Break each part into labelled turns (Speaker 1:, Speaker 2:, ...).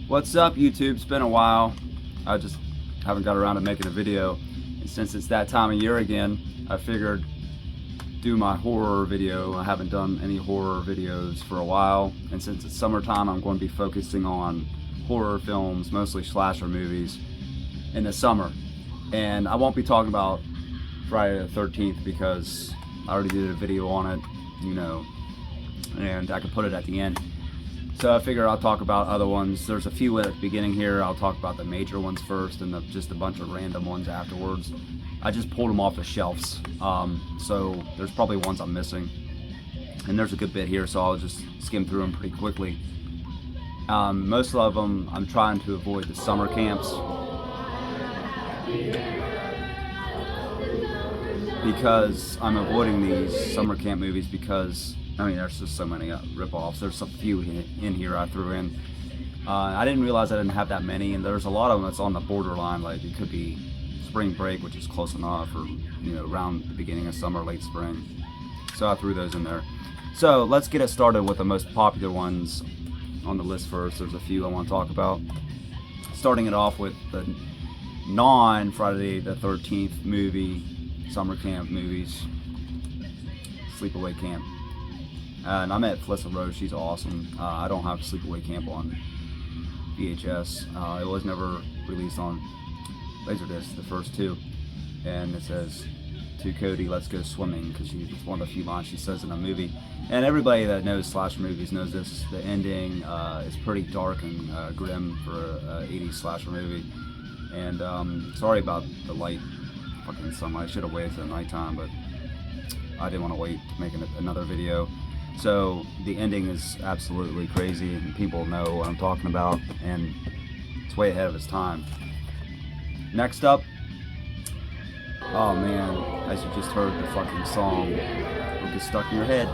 Speaker 1: What's up, YouTube? It's been a while. I just haven't got around to making a video. And since it's that time of year again, I figured do my horror video. I haven't done any horror videos for a while. And since it's summertime, I'm going to be focusing on horror films, mostly slasher movies, in the summer. And I won't be talking about Friday the 13th because I already did a video on it, and I could put it at the end. So I figure I'll talk about other ones. There's a few at the beginning here. I'll talk about the major ones first and just a bunch of random ones afterwards. I just pulled them off the shelves. So there's probably ones I'm missing. And there's a good bit here, so I'll just skim through them pretty quickly. Most of them, I'm trying to avoid the summer camps, because I'm avoiding these summer camp movies because there's just so many rip-offs. There's a few in here I threw in. I didn't realize I didn't have that many, and there's a lot of them that's on the borderline. Like it could be spring break, which is close enough, or around the beginning of summer, late spring. So I threw those in there. So let's get it started with the most popular ones on the list first. There's a few I want to talk about. Starting it off with the non-Friday the 13th movie, summer camp movies, Sleepaway Camp. And I met Felissa Rose, she's awesome. I don't have Sleepaway Camp on VHS. It was never released on Laserdisc, the first two. And it says, "To Cody, let's go swimming," because it's one of the few lines she says in a movie. And everybody that knows slasher movies knows this. The ending is pretty dark and grim for an 80s slasher movie. And sorry about the light, fucking sunlight. I should have waited till nighttime, but I didn't want to wait to make another video. So the ending is absolutely crazy, and people know what I'm talking about, and it's way ahead of its time. Next up, oh man, as you just heard the fucking song, it'll get stuck in your head.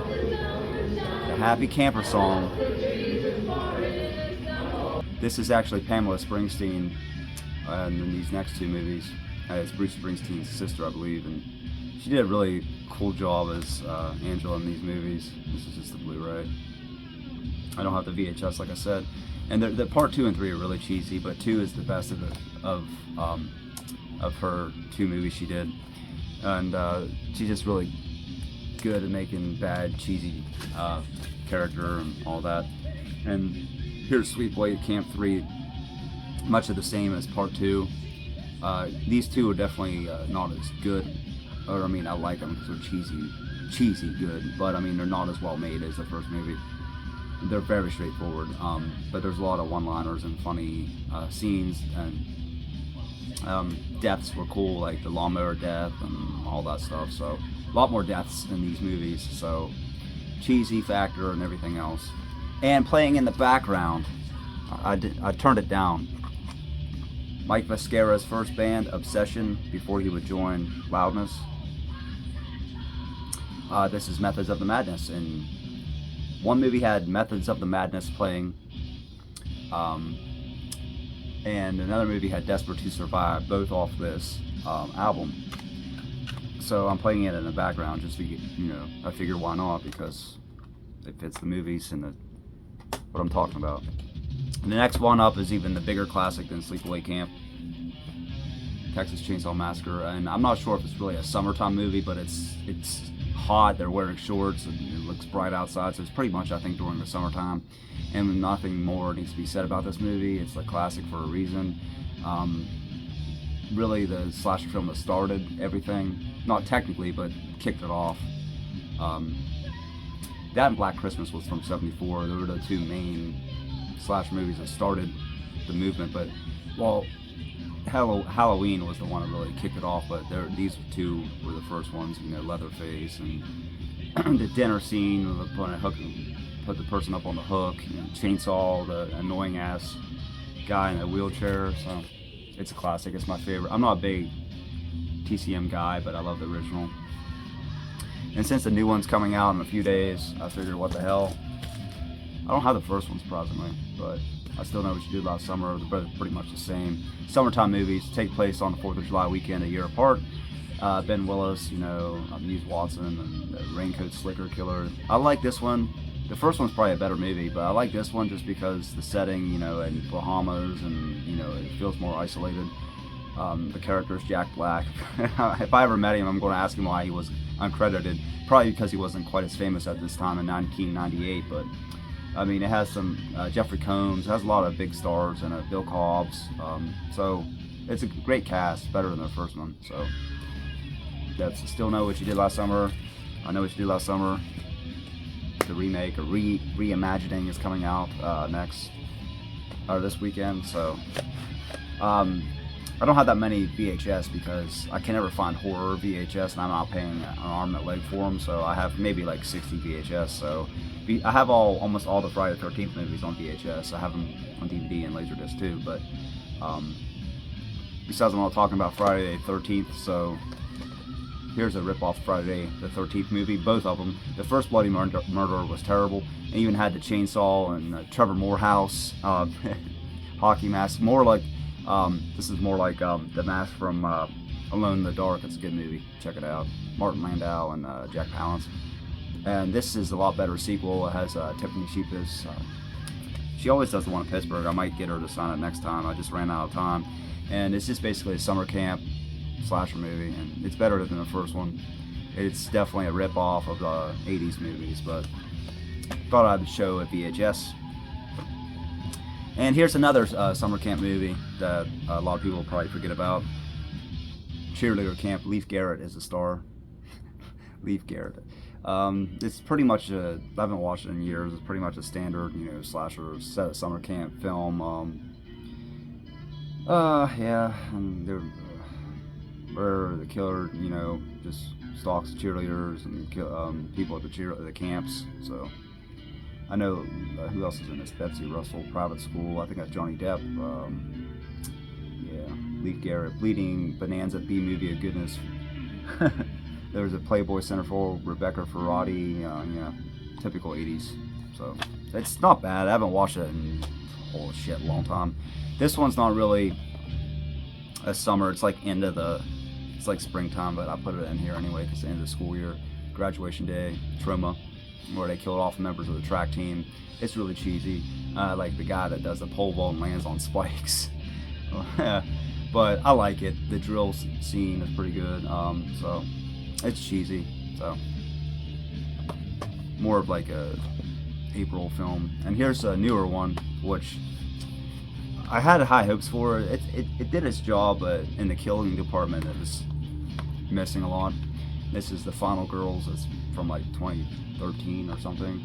Speaker 1: The Happy Camper song. This is actually Pamela Springsteen in these next two movies. It's Bruce Springsteen's sister, I believe, and she did a really cool job as Angela in these movies. This is just the Blu-ray. I don't have the VHS, like I said. And the part 2 and 3 are really cheesy, but 2 is the best of her two movies she did. And she's just really good at making bad, cheesy character and all that. And here's Sleepaway Camp 3, much of the same as part 2. These two are definitely not as good. Or I like them because they're cheesy good, but they're not as well made as the first movie. They're very straightforward, but there's a lot of one-liners and funny scenes, and deaths were cool, like the lawnmower death and all that stuff. So a lot more deaths in these movies, so cheesy factor and everything else. And playing in the background, I turned it down. Mike Vasquera's first band, Obsession, before he would join Loudness. This is Methods of the Madness, and one movie had Methods of the Madness playing, and another movie had Desperate to Survive, both off this album. So I'm playing it in the background just to get, I figure why not, because it fits the movies and what I'm talking about. And the next one up is even the bigger classic than Sleepaway Camp, Texas Chainsaw Massacre. And I'm not sure if it's really a summertime movie, but it's hot, they're wearing shorts, and it looks bright outside, so it's pretty much, I think, during the summertime. And nothing more needs to be said about this movie. It's a classic for a reason. Really the slasher film that started everything, not technically, but kicked it off. That and Black Christmas was from '74. They were the two main slasher movies that started the movement, but Halloween was the one that really kicked it off, but these two were the first ones. Leatherface and the dinner scene with put the person up on the hook, chainsaw the annoying ass guy in a wheelchair. So it's a classic. It's my favorite. I'm not a big TCM guy, but I love the original. And since the new one's coming out in a few days, I figured, what the hell, I don't have the first one, surprisingly, but I Still Know What You Do Last Summer. They're both pretty much the same. Summertime movies take place on the 4th of July weekend, a year apart. Ben Willis, Muse Watson, and the Raincoat Slicker Killer. I like this one. the first one's probably a better movie, but I like this one just because the setting, you know, in Bahamas, and you know, it feels more isolated. The character is Jack Black. If I ever met him, I'm going to ask him why he was uncredited. Probably because he wasn't quite as famous at this time in 1998. But I mean, it has some Jeffrey Combs. It has a lot of big stars in it. Bill Cobbs. So it's a great cast, better than the first one. So that's Still Know What You Did Last Summer. I Know What You Did Last Summer. The remake or reimagining is coming out this weekend. So I don't have that many VHS because I can never find horror VHS, and I'm not paying an arm and a leg for them. So I have maybe like 60 VHS. So I have almost all the Friday the 13th movies on VHS. I have them on DVD and Laserdisc too. But besides, I'm not talking about Friday the 13th. So here's a rip-off Friday the 13th movie, both of them. The first Bloody Murder was terrible, and even had the chainsaw and Trevor Morehouse hockey mask. More like this is more like the mask from Alone in the Dark. It's a good movie. Check it out. Martin Landau and Jack Palance. And this is a lot better sequel. It has Tiffany Sheepas. She always does the one in Pittsburgh. I might get her to sign it next time. I just ran out of time. And it's just basically a summer camp slasher movie, and it's better than the first one. It's definitely a rip-off of the 80s movies, but thought I'd show a VHS. And here's another summer camp movie that a lot of people probably forget about. Cheerleader Camp. Leif Garrett is the star. Leif Garrett. It's pretty much I haven't watched it in years. It's pretty much a standard, you know, slasher set at summer camp film. Yeah, where the killer, you know, just stalks cheerleaders and people at the camps. So I know who else is in this? Betsy Russell, Private School. I think that's Johnny Depp. Yeah, Leif Garrett, Bleeding Bonanza, B-movie of goodness. There was a Playboy centerfold, Rebecca Ferrati. Yeah, typical 80s. So it's not bad. I haven't watched it in a long time. This one's not really a summer. It's like it's like springtime, but I put it in here anyway because it's the end of the school year. Graduation day, Troma, where they killed off members of the track team. It's really cheesy. Like the guy that does the pole vault and lands on spikes. But I like it. The drill scene is pretty good. So it's cheesy. So more of like a April film. And here's a newer one, which I had high hopes for. It did its job, but in the killing department, it was missing a lot. This is The Final Girls. It's from like 2013 or something,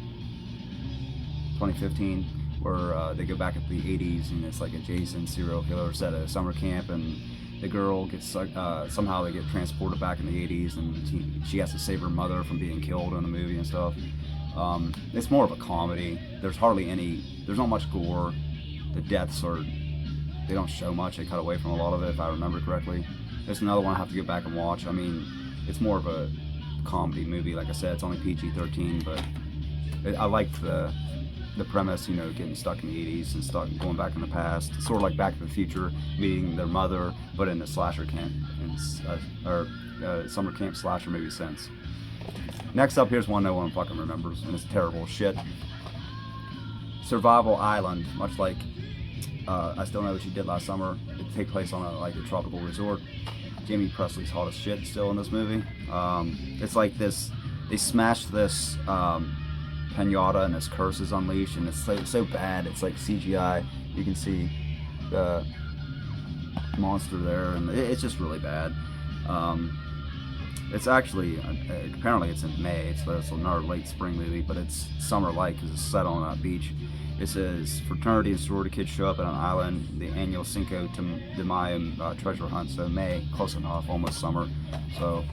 Speaker 1: 2015, where they go back at the 80s, and it's like a Jason serial killer set at a summer camp, and the girl gets somehow they get transported back in the 80s, and she has to save her mother from being killed in the movie and stuff. It's more of a comedy. There's not much gore. The deaths they don't show much. They cut away from a lot of it, if I remember correctly. There's another one I have to get back and watch. I mean, it's more of a comedy movie. Like I said, it's only PG-13, but I liked the premise, you know, getting stuck in the 80s and going back in the past. It's sort of like Back to the Future, meeting their mother, but in a slasher camp, summer camp slasher movie sense. Next up, here's one no one fucking remembers, and it's terrible shit. Survival Island, much like I Still Know What You Did Last Summer. It takes place on a tropical resort. Jamie Presley's hot as shit still in this movie. It's like this, they smashed this pinata and this curse is unleashed, and it's so bad. It's like CGI. You can see the monster there, and it's just really bad. It's actually, apparently it's in May, so it's another late spring movie, but it's summer-like because it's set on a beach. It says fraternity and sorority kids show up at an island, the annual Cinco de Mayo treasure hunt. So May, close enough, almost summer. So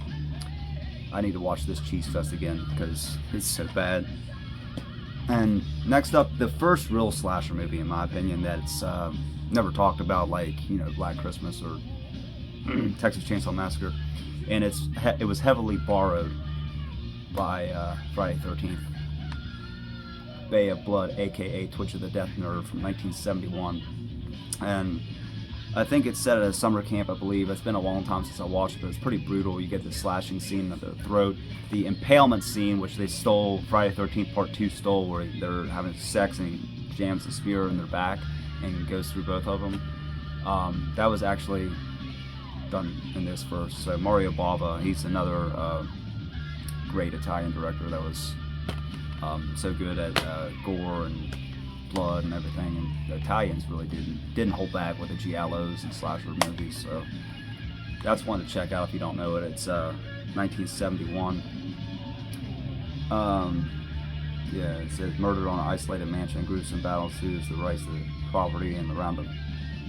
Speaker 1: I need to watch this cheese fest again because it's so bad. And next up, the first real slasher movie, in my opinion, that's never talked about, like, you know, Black Christmas or Texas Chainsaw Massacre. And it was heavily borrowed by Friday the 13th. Bay of Blood, aka Twitch of the Death Nerve, from 1971. And I think it's set at a summer camp, I believe. It's been a long time since I watched it, but it's pretty brutal. You get the slashing scene of the throat, the impalement scene, which they stole, Friday the 13th Part 2 stole, where they're having sex and he jams the spear in their back and goes through both of them. That was actually done in this first. So Mario Bava, he's another great Italian director that was so good at gore and blood and everything, and the Italians really didn't hold back with the giallos and slasher movies. So that's one to check out if you don't know it. It's 1971. Yeah, it says murder on an isolated mansion, gruesome battle ensues, the rights to the property and around the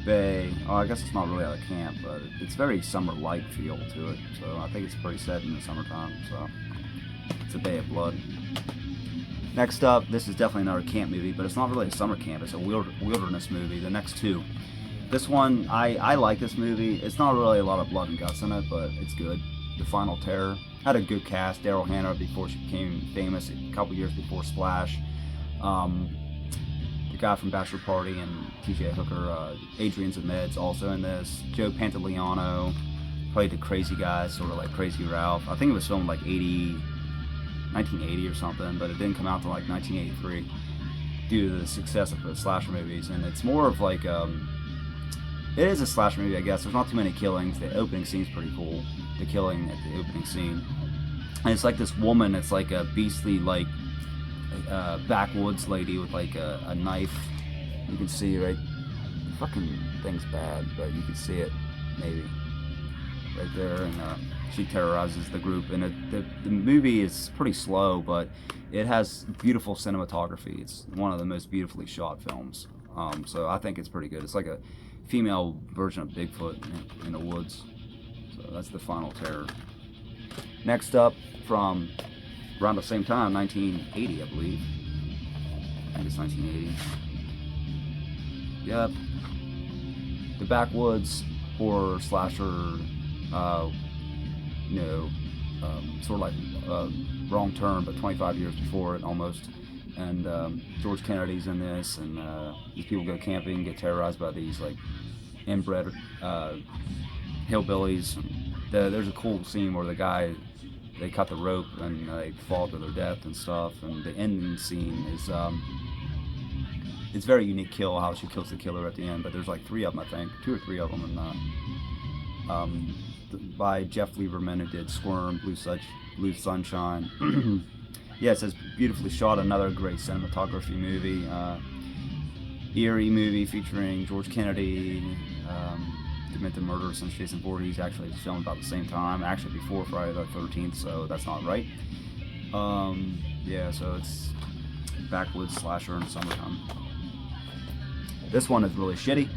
Speaker 1: bay. Oh, I guess it's not really at a camp, but it's very summer-like feel to it. So I think it's pretty set in the summertime. So it's a Bay of Blood. Next up, this is definitely another camp movie, but it's not really a summer camp. It's a wilderness movie. The next two. This one, I like this movie. It's not really a lot of blood and guts in it, but it's good. The Final Terror. Had a good cast. Daryl Hannah before she became famous, a couple years before Splash. The guy from Bachelor Party and T.J. Hooker. Adrian Zemed's also in this. Joe Pantoliano played the crazy guy, sort of like Crazy Ralph. I think it was filmed like 1980 or something, but it didn't come out until like 1983 due to the success of the slasher movies. And it's more of like it is a slasher movie, I guess. There's not too many killings. The opening scene's pretty cool, the killing at the opening scene, and it's like this woman. It's like a beastly, like backwoods lady with like a knife. You can see right, the fucking thing's bad, but you can see it maybe right there, and she terrorizes the group. And the movie is pretty slow, but it has beautiful cinematography. It's one of the most beautifully shot films. So I think it's pretty good. It's like a female version of Bigfoot in the woods. So that's The Final Terror. Next up, from around the same time, 1980, I believe. I think it's 1980. Yep. The backwoods horror slasher. Sort of like Wrong Turn, but 25 years before it almost. And George Kennedy's in this, and these people go camping, get terrorized by these like inbred hillbillies. There's a cool scene where the guy, they cut the rope and they fall to their death and stuff. And the ending scene is it's a very unique kill, how she kills the killer at the end. But there's like three of them, I think, 2 or 3 of them, and by Jeff Lieberman, who did Squirm, Blue Sunshine. Yeah, it says beautifully shot. Another great cinematography movie. Eerie movie featuring George Kennedy, Demented Murder since Jason Voorhees actually filmed about the same time, actually before Friday the 13th, so that's not right. Yeah, so it's backwoods slasher in the summertime. This one is really shitty,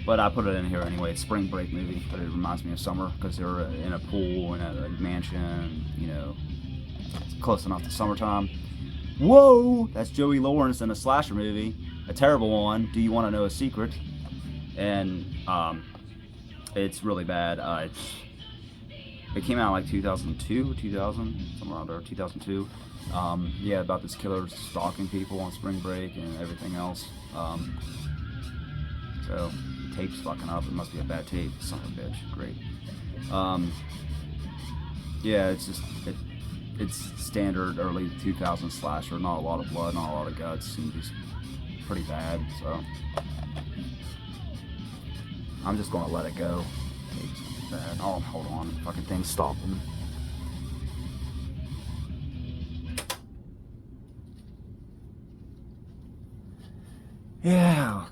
Speaker 1: but I put it in here anyway. It's Spring Break movie, but it reminds me of summer because they're in a pool in a mansion, you know, it's close enough to summertime. Whoa! That's Joey Lawrence in a slasher movie, a terrible one. Do You Want to Know a Secret? And it's really bad. It came out like 2002, 2000, somewhere around there, 2002. Yeah, about this killer stalking people on spring break and everything else. So the tape's fucking up. It must be a bad tape. Son of a bitch. Great. Yeah, it's just it's standard early 2000s slasher. Not a lot of blood, not a lot of guts, and just pretty bad. So I'm just gonna let it go. It's bad. Oh, hold on. Fucking thing's stopping. Yeah,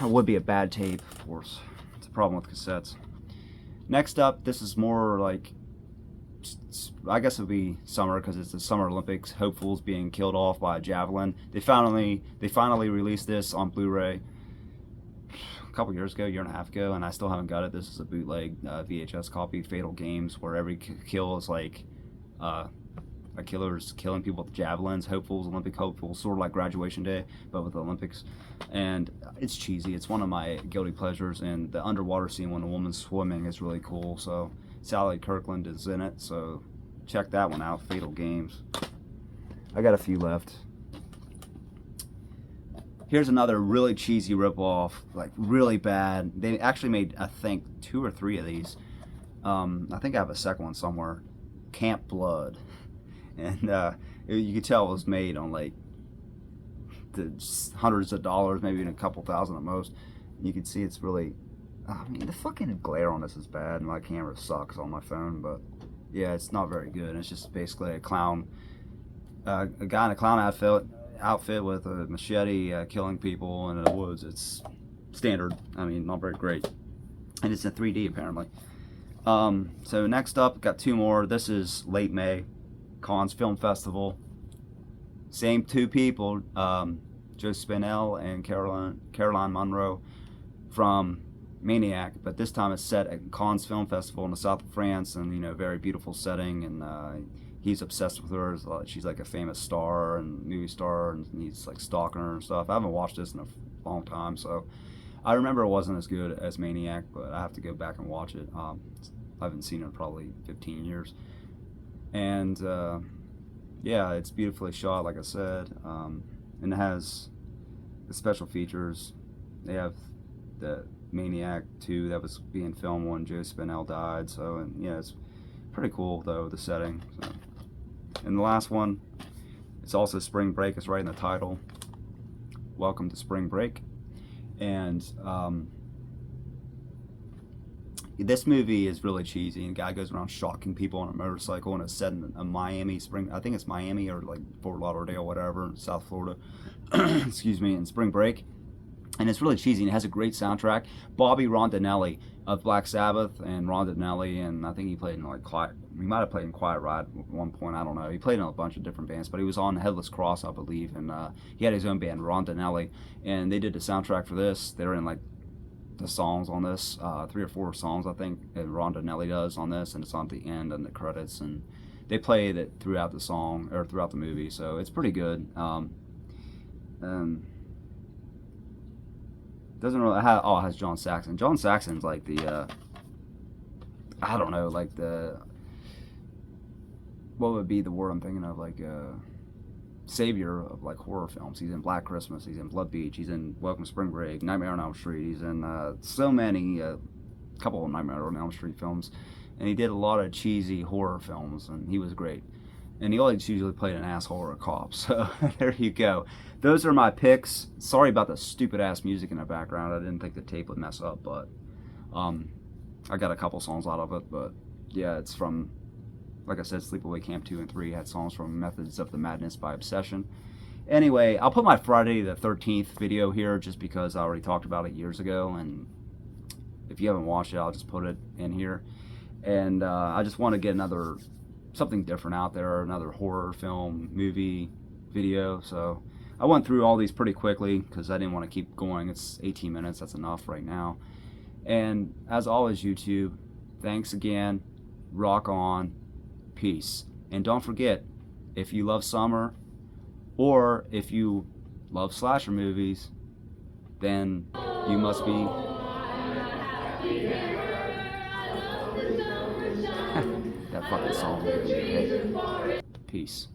Speaker 1: it would be a bad tape, of course. It's a problem with cassettes. Next up, this is more like, I guess it would be summer because it's the Summer Olympics. Hopefuls being killed off by a javelin. They finally released this on Blu-ray a couple years ago, year and a half ago, and I still haven't got it. This is a bootleg VHS copy, Fatal Games, where every kill is like a killer's killing people with javelins. Hopefuls, Olympic hopefuls, sort of like Graduation Day, but with the Olympics. And it's cheesy. It's one of my guilty pleasures. And the underwater scene when a woman's swimming is really cool. So Sally Kirkland is in it. So check that one out. Fatal Games. I got a few left. Here's another really cheesy ripoff, like really bad. They actually made, I think, 2 or 3 of these. I think I have a second one somewhere. Camp Blood, and you could tell it was made on like the hundreds of dollars, maybe even a couple thousand at most. You can see it's really, I mean, the fucking glare on this is bad. My camera sucks on my phone, but yeah, it's not very good. It's just basically a clown, a guy in a clown outfit with a machete killing people in the woods. It's standard. I mean, not very great. And it's in 3D apparently. So next up, got 2 more. This is late May, Cannes Film Festival. Same 2 people, Joe Spinell and Caroline Munro from Maniac, but this time it's set at Cannes Film Festival in the south of France, and you know, very beautiful setting, and he's obsessed with her. She's like a famous star and movie star, and he's like stalking her and stuff. I haven't watched this in a long time, so I remember it wasn't as good as Maniac, but I have to go back and watch it. I haven't seen it in probably 15 years, and yeah, it's beautifully shot, like I said, and it has the special features. They have the Maniac 2 that was being filmed when Joe Spinell died, so, and yeah, it's pretty cool though, the setting. So. And the last one, it's also Spring Break. It's right in the title. Welcome to Spring Break. And this movie is really cheesy, and a guy goes around shocking people on a motorcycle, and it's set in a Miami Spring, I think it's Miami or like Fort Lauderdale, whatever, South Florida, excuse me, in Spring Break. And it's really cheesy, and it has a great soundtrack. Bobby Rondinelli of Black Sabbath, and Rondinelli, and I think he played in like he might have played in Quiet Riot at one point, I don't know. He played in a bunch of different bands, but he was on Headless Cross, I believe, and he had his own band, Rondinelli, and they did the soundtrack for this. They were in like the songs on this, 3 or 4 songs I think, and Rondinelli does on this, and it's on at the end and the credits, and they play it throughout the song, or throughout the movie, so it's pretty good. Doesn't really have, it has John Saxon. John Saxon's like the, I don't know, like the, what would be the word I'm thinking of, like savior of like horror films. He's in Black Christmas, he's in Blood Beach, he's in Welcome to Spring Break, Nightmare on Elm Street, he's in so many, couple of Nightmare on Elm Street films, and he did a lot of cheesy horror films, and he was great. And he always usually played an asshole or a cop, so there you go. Those are my picks. Sorry about the stupid ass music in the background. I didn't think the tape would mess up, but I got a couple songs out of it. But yeah, it's from, like I said, Sleepaway Camp 2 and 3 had songs from Methods of the Madness by Obsession. Anyway, I'll put my Friday the 13th video here just because I already talked about it years ago, and if you haven't watched it, I'll just put it in here. And I just want to get something different out there, another horror film, movie, video. So I went through all these pretty quickly because I didn't want to keep going. It's 18 minutes, that's enough right now. And as always, YouTube, thanks again, rock on, peace. And don't forget, if you love summer, or if you love slasher movies, then you must be that fucking song. Peace.